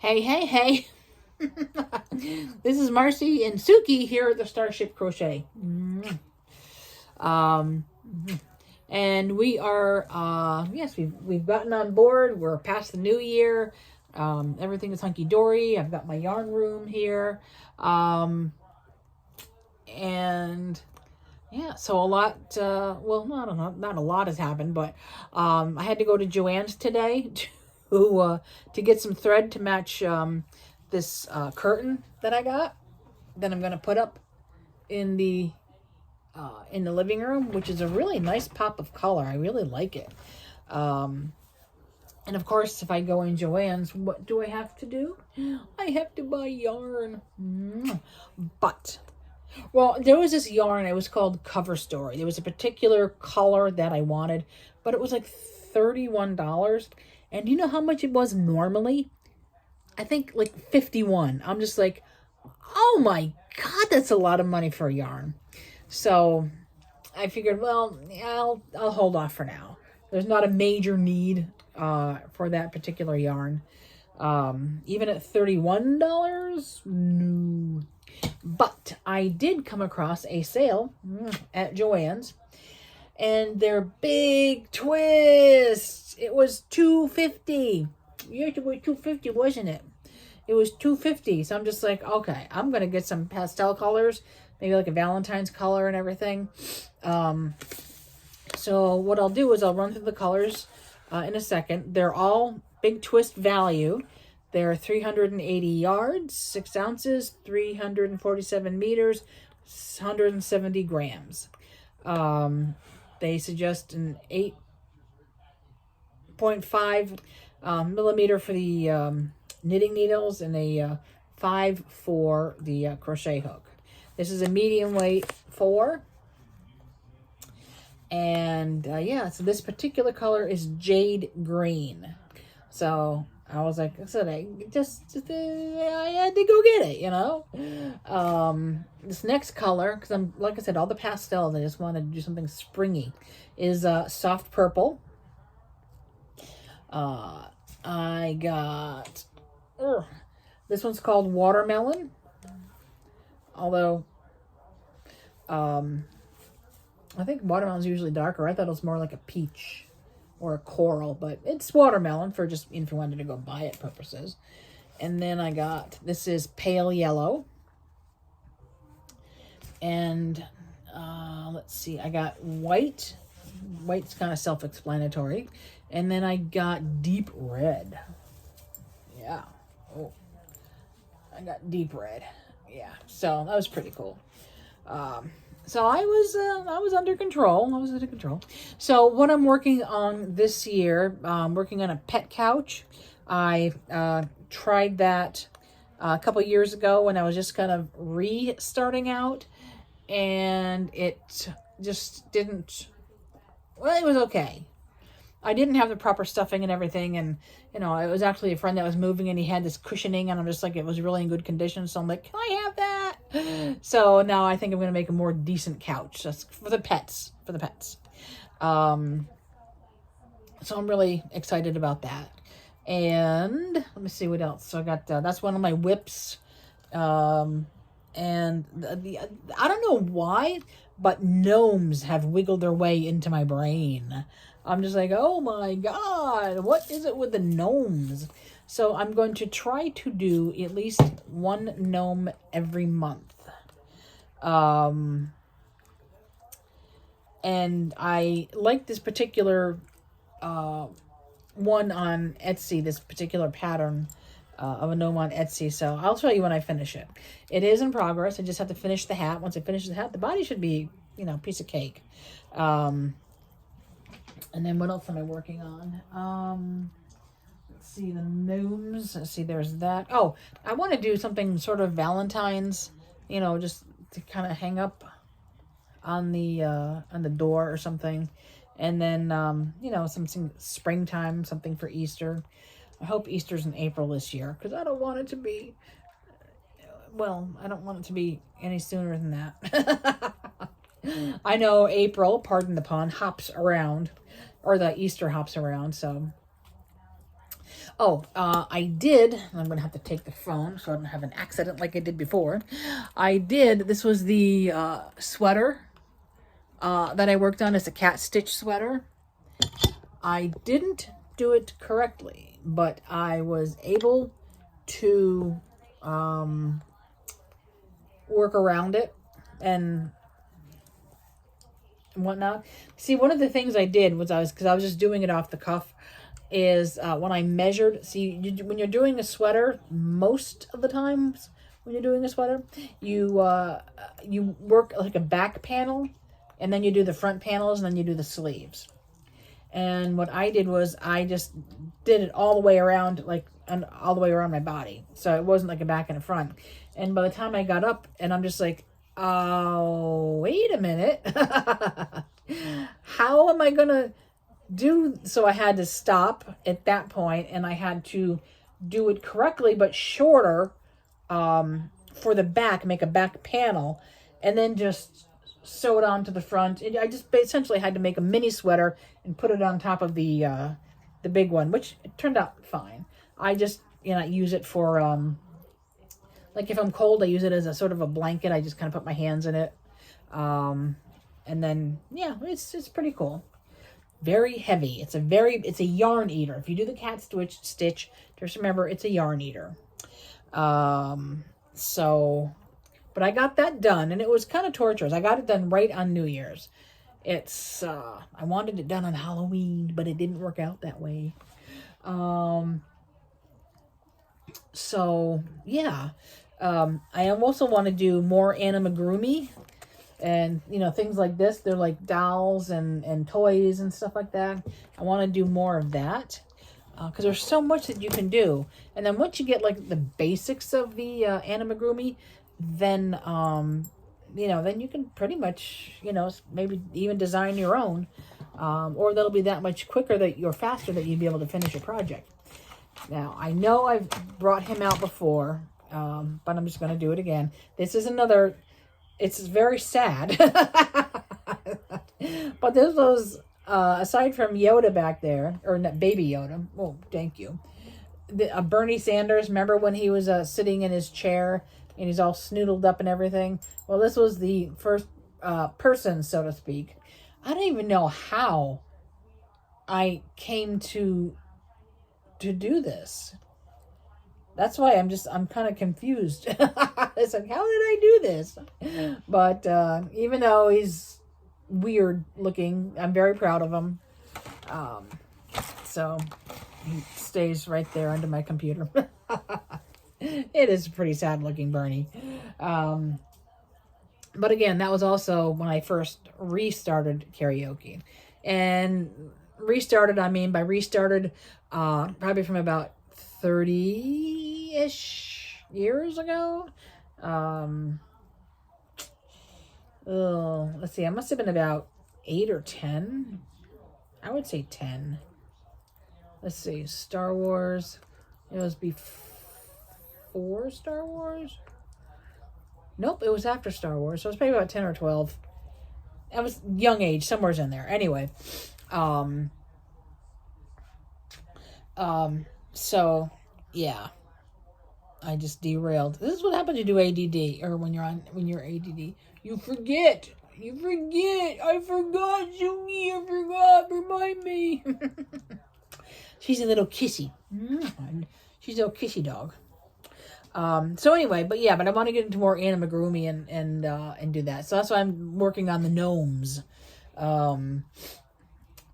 Hey, hey, hey. This is Marcy and Suki here at the Starship Crochet. Um, and we are, yes, we've gotten on board. We're past the new year. Everything is hunky dory. I've got my yarn room here. And yeah, so a lot, well, I don't know, not a lot has happened, but I had to go to Joann's today to get some thread to match this curtain that I got that I'm going to put up in the living room, which is a really nice pop of color. I really like it. And of course, if I go in Joann's, what do I have to do? I have to buy yarn. But, well, there was this yarn. It was called Cover Story. There was a particular color that I wanted, but it was like $31. And you know how much it was normally? I think like 51. I'm just like, oh my God, that's a lot of money for a yarn. So I figured, well, I'll hold off for now. There's not a major need for that particular yarn. Even at $31, no. But I did come across a sale at Joann's, and their big twist. It was $2.50. It was $2.50, wasn't it? It was $2.50. So I'm just like, okay, I'm gonna get some pastel colors, maybe like a Valentine's color and everything. So what I'll do is I'll run through the colors in a second. They're all big twist value. They're 380 yards, 6 ounces, 347 meters, 170 grams. They suggest an 8.5 millimeter for the knitting needles and a 5 for the crochet hook. This is a medium weight 4. And yeah, so this particular color is jade green. So I was like, I said, I had to go get it, you know. This next color, because I'm, like I said, all the pastels, I just wanted to do something springy, is soft purple. I got, this one's called watermelon. Although, I think watermelon's usually darker. I thought it was more like a peach or a coral, but it's watermelon for just if you wanted to go buy it purposes. And then I got, this is pale yellow. And let's see, I got white. White's kind of self-explanatory. And then I got deep red. Yeah. Oh, I got deep red. Yeah. So that was pretty cool. So I was under control. I was under control. So what I'm working on this year, working on a pet couch. I tried that a couple years ago when I was just kind of restarting out, and it just didn't. Well, it was okay. I didn't have the proper stuffing and everything, and you know, it was actually a friend that was moving, and he had this cushioning, and I'm just like, it was really in good condition, so I'm like, can I have that? So now I think I'm going to make a more decent couch. That's for the pets, so I'm really excited about that. And let me see what else. So I got, that's one of my whips. And I don't know why, but gnomes have wiggled their way into my brain. I'm just like, oh my God, what is it with the gnomes? So I'm going to try to do at least one gnome every month. And I like this particular one on Etsy, this particular pattern of a gnome on Etsy. So I'll show you when I finish it. It is in progress. I just have to finish the hat. Once I finish the hat, the body should be, you know, a piece of cake. And then what else am I working on? Let's see, the gnomes. Let's see, there's that. Oh, I want to do something sort of Valentine's, you know, just to kind of hang up on the door or something. And then, you know, something springtime, something for Easter. I hope Easter's in April this year, because I don't want it to be, well, I don't want it to be any sooner than that. I know April, pardon the pun, hops around, or the Easter hops around, so. Oh, I did. I'm going to have to take the phone so I don't have an accident like I did before. This was the sweater that I worked on. It's a cat stitch sweater. I didn't do it correctly, but I was able to work around it and whatnot. See, one of the things I did was because I was just doing it off the cuff, is when I measured. See, when you're doing a sweater, most of the times when you're doing a sweater, you work like a back panel, and then you do the front panels, and then you do the sleeves. And what I did was I just did it all the way around, all the way around my body. So it wasn't like a back and a front. And by the time I got up, and I'm just like, oh, wait a minute. How am I going to do? So I had to stop at that point, and I had to do it correctly, but shorter for the back, make a back panel, and then just sew it onto the front. I just essentially had to make a mini sweater and put it on top of the big one, which it turned out fine. I just, use it for, like if I'm cold, I use it as a sort of a blanket. I just kind of put my hands in it. And then, yeah, it's pretty cool. Very heavy. It's a yarn eater. If you do the cat stitch, just remember it's a yarn eater. But I got that done, and it was kind of torturous. I got it done right on New Year's. I wanted it done on Halloween, but it didn't work out that way. So yeah. I also want to do more animagurumi and, things like this. They're like dolls and toys and stuff like that. I want to do more of that. Because there's so much that you can do. And then once you get like the basics of the animagurumi, then then you can pretty much maybe even design your own, or that'll be that much quicker faster that you'd be able to finish your project. Now I know I've brought him out before, but I'm just going to do it again. This is another. It's very sad, but this was aside from Yoda back there, or baby Yoda. Oh, thank you. Bernie Sanders. Remember when he was sitting in his chair and he's all snoodled up and everything? Well, this was the first person, so to speak. I don't even know how I came to do this. That's why I'm kind of confused. It's like, how did I do this? But even though he's weird looking, I'm very proud of him. So he stays right there under my computer. It is a pretty sad looking Bernie. But again, that was also when I first restarted karaoke. And restarted, probably from about 30-ish years ago. Let's see, I must have been about 8 or 10. I would say 10. Let's see, Star Wars. It was before Star Wars? Nope, it was after Star Wars. So it was probably about 10 or 12. I was young age, somewhere's in there. Anyway, so yeah, I just derailed. This is what happens to do ADD, or when you're ADD. You forget. I forgot, Suki. I forgot. Remind me. She's a little kissy. She's a little kissy dog. So anyway, but I want to get into more animagurumi and do that. So that's why I'm working on the gnomes.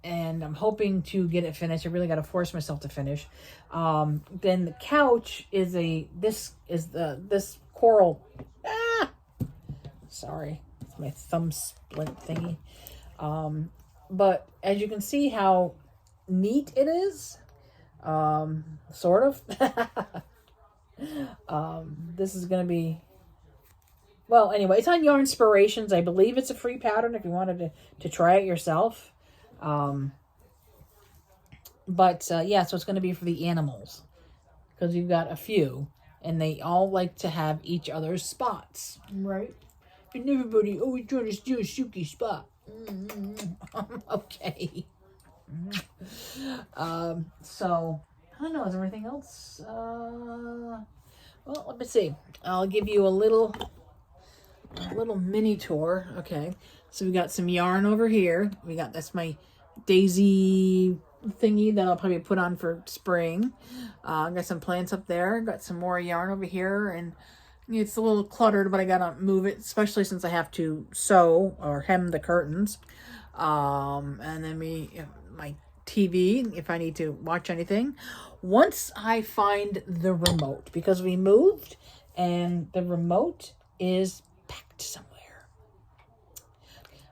And I'm hoping to get it finished. I really got to force myself to finish. Then the couch is this coral. Sorry, it's my thumb splint thingy. But as you can see how neat it is, sort of. This is going to be, well, anyway, it's on Yarnspirations. I believe it's a free pattern if you wanted to try it yourself. So it's going to be for the animals, because you've got a few, and they all like to have each other's spots, right? And everybody always trying to steal Suki's spot. Okay. So I don't know, is there anything else? Well, let me see. I'll give you a little mini tour. Okay, so we got some yarn over here. That's my daisy thingy that I'll probably put on for spring. Got some plants up there. Got some more yarn over here, and it's a little cluttered, but I gotta move it, especially since I have to sew or hem the curtains. And then my TV, if I need to watch anything. Once I find the remote, because we moved and the remote is packed somewhere.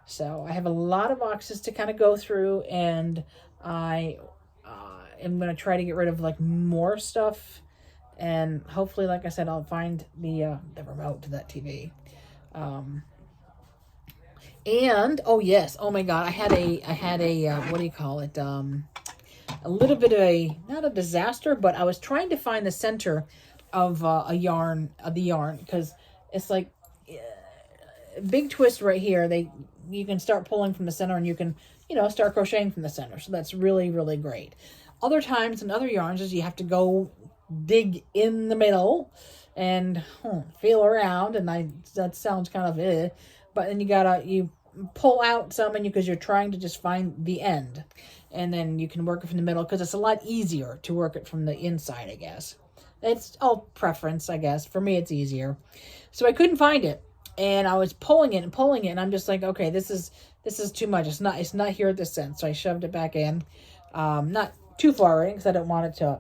So I have a lot of boxes to kind of go through, and I am going to try to get rid of like more stuff, and hopefully, like I said, I'll find the remote to that TV. And oh yes, oh my God, I had a what do you call it? A little bit of not a disaster, but I was trying to find the center of the yarn, because it's like big twist right here. You can start pulling from the center, and you can, start crocheting from the center. So that's really, really great. Other times in other yarns is you have to go dig in the middle and feel around, and that sounds kind of but then you pull out some, and because you're trying to just find the end, and then you can work it from the middle, because it's a lot easier to work it from the inside, I guess. It's all preference, I guess. For me, it's easier. So I couldn't find it, and I was pulling it, and I'm just like, okay, this is too much. It's not here at this end. So I shoved it back in, not too far in, because I don't want it to,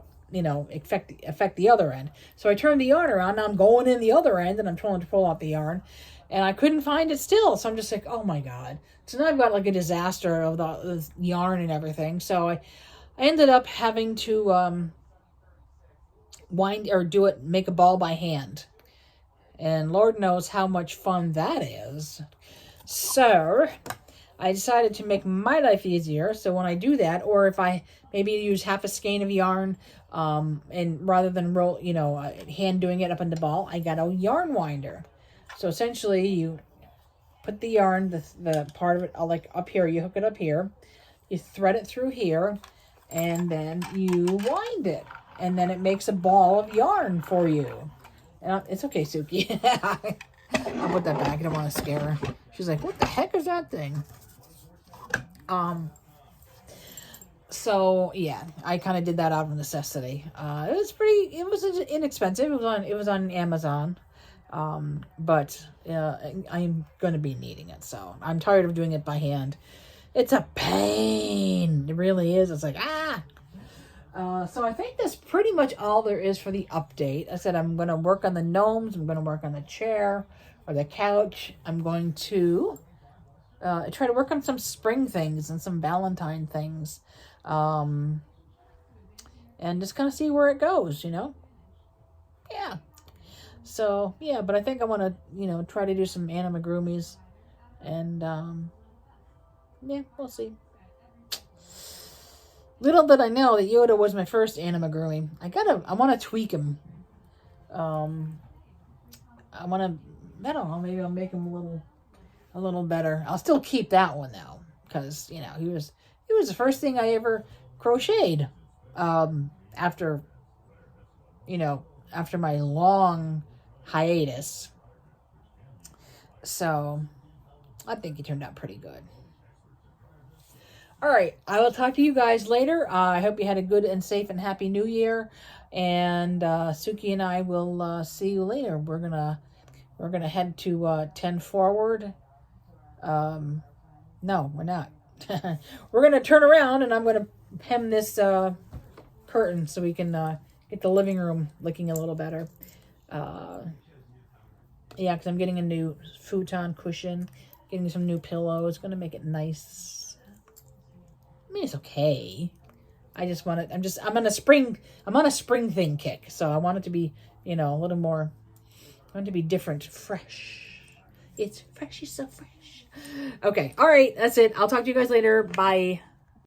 affect the other end. So I turned the yarn around. Now I'm going in the other end, and I'm trying to pull out the yarn, and I couldn't find it still. So I'm just like, oh my God. So now I've got like a disaster of the yarn and everything. So I ended up having to make a ball by hand. And Lord knows how much fun that is. So I decided to make my life easier. So when I do that, or if I maybe use half a skein of yarn, and rather than roll, hand doing it up in the ball, I got a yarn winder. So essentially, you put the yarn, the part of it, like up here, you hook it up here, you thread it through here, and then you wind it. And then it makes a ball of yarn for you. And it's okay, Suki. I'll put that back. I don't want to scare her. She's like, what the heck is that thing? So yeah, I kind of did that out of necessity. It was inexpensive. It was on Amazon. But I'm going to be needing it. So I'm tired of doing it by hand. It's a pain. It really is. It's like, so I think that's pretty much all there is for the update. I said I'm going to work on the gnomes. I'm going to work on the chair or the couch. I'm going to try to work on some spring things and some Valentine things. And just kind of see where it goes, Yeah. So, yeah, but I think I want to, try to do some animagurumis. And, yeah, we'll see. Little did I know that Yoda was my first animagurumi. I want to tweak him. I don't know, maybe I'll make him a little better. I'll still keep that one, though, because, he was the first thing I ever crocheted, after my long hiatus. So I think he turned out pretty good. All right, I will talk to you guys later. I hope you had a good and safe and happy New Year. And Suki and I will see you later. We're gonna head to 10 forward. No, we're not. We're gonna turn around, and I'm gonna hem this curtain so we can get the living room looking a little better. Yeah, because I'm getting a new futon cushion, getting some new pillows. Gonna make it nice. I mean, it's okay. I just want it. I'm on a spring thing kick, so I want it to be, a little more. I want it to be different, fresh. It's fresh. It's so fresh. Okay, all right, that's it. I'll talk to you guys later. Bye.